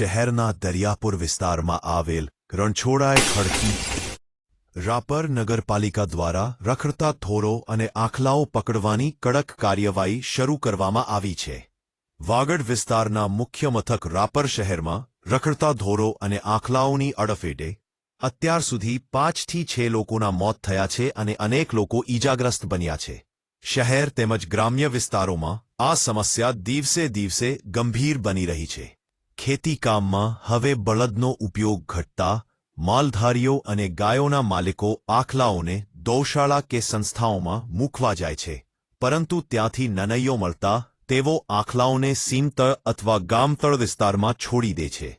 શહેરના દરિયાપુર વિસ્તારમાં આવેલ રણછોડાએ ખડકી રાપર નગરપાલિકા દ્વારા રખડતા ઢોરો અને આખલાઓ પકડવાની કડક કાર્યવાહી શરૂ કરવામાં આવી છે. વાગડ વિસ્તારના મુખ્ય મથક રાપર શહેરમાં રખડતા ઢોરો અને આખલાઓની અડફેટે અત્યાર સુધી 5 થી 6 લોકોના મોત થયા છે અને અનેક લોકો ઈજાગ્રસ્ત બન્યા છે. શહેર તેમજ ગ્રામ્ય વિસ્તારોમાં આ સમસ્યા દિવસે દિવસે ગંભીર બની રહી છે. ખેતીકામમાં હવે બળદનો ઉપયોગ ઘટતા માલધારીઓ અને ગાયોના માલિકો આખલાઓને ગૌશાળા કે સંસ્થાઓમાં મૂકવા જાય છે, પરંતુ ત્યાંથી નનૈયો મળતા તેઓ આખલાઓને સીમતળ અથવા ગામતળ વિસ્તારમાં છોડી દે છે.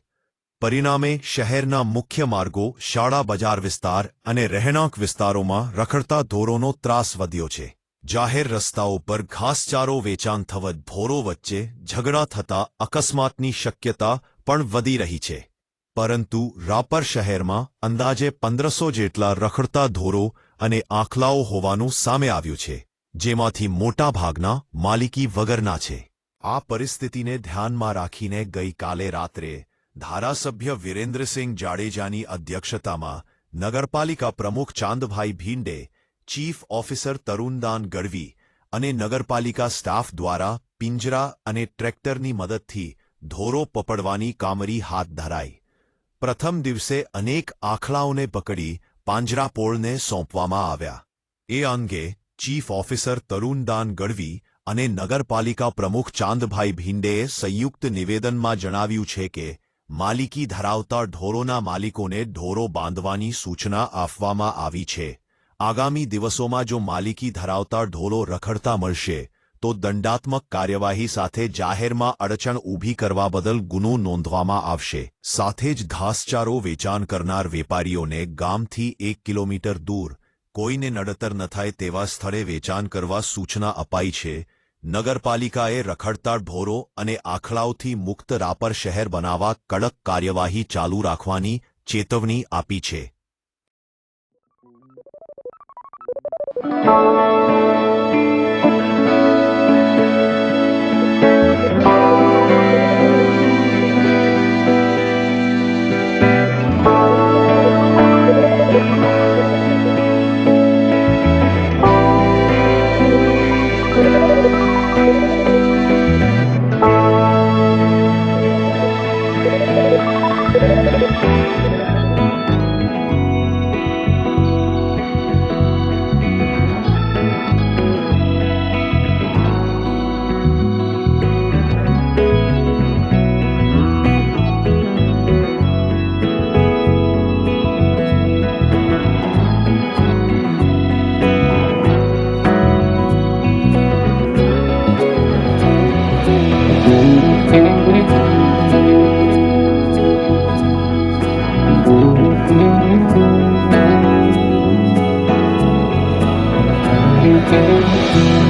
પરિણામે શહેરના મુખ્ય માર્ગો, શાળા બજાર વિસ્તાર અને રહેણાંક વિસ્તારોમાં રખડતા ઢોરોનો ત્રાસ વધ્યો છે. જાહેર રસ્તાઓ પર ઘાસચારો વેચાણ થતા ઢોરો વચ્ચે ઝઘડા થતા અકસ્માતની શક્યતા પણ વધી રહી છે. પરંતુ રાપર શહેરમાં અંદાજે 1500 જેટલા રખડતા ઢોરો અને આખલાઓ હોવાનું સામે આવ્યું છે, જેમાંથી મોટાભાગના માલિકી વગરના છે. આ પરિસ્થિતિને ધ્યાનમાં રાખીને ગઈકાલે રાત્રે ધારાસભ્ય વિરેન્દ્રસિંહ જાડેજાની અધ્યક્ષતામાં નગરપાલિકા પ્રમુખ ચાંદભાઈ ભીંડે, ચીફ ઓફિસર તરુણદાન ગઢવી અને નગરપાલિકા સ્ટાફ દ્વારા પિંજરા અને ટ્રેક્ટરની મદદથી ઢોરો પકડવાની કામગીરી હાથ ધરાઈ. પ્રથમ દિવસે અનેક આખલાઓને પકડી પાંજરાપોળને સોંપવામાં આવ્યા. એ અંગે ચીફ ઓફિસર તરુણદાન ગઢવી અને નગરપાલિકા પ્રમુખ ચાંદભાઈ ભીંડેએ સંયુક્ત નિવેદનમાં જણાવ્યું છે કે માલિકી ધરાવતા ઢોરોના માલિકોને ઢોરો બાંધવાની સૂચના આપવામાં આવી છે. આગામી દિવસોમાં જો માલિકી ધરાવતા ઢોરો રખડતા મળશે તો દંડાત્મક કાર્યવાહી સાથે જાહેરમાં અડચણ ઊભી કરવા બદલ ગુનો નોંધવામાં આવશે. સાથે જ ઘાસચારો વેચાણ કરનાર વેપારીઓને ગામથી 1 કિલોમીટર દૂર કોઈને નડતર ન થાય તેવા સ્થળે વેચાણ કરવા સૂચના અપાઈ છે. નગરપાલિકાએ રખડતા ઢોરો અને આખલાઓથી મુક્ત રાપર શહેર બનાવવા કડક કાર્યવાહી ચાલુ રાખવાની ચેતવણી આપી છે. Thank you.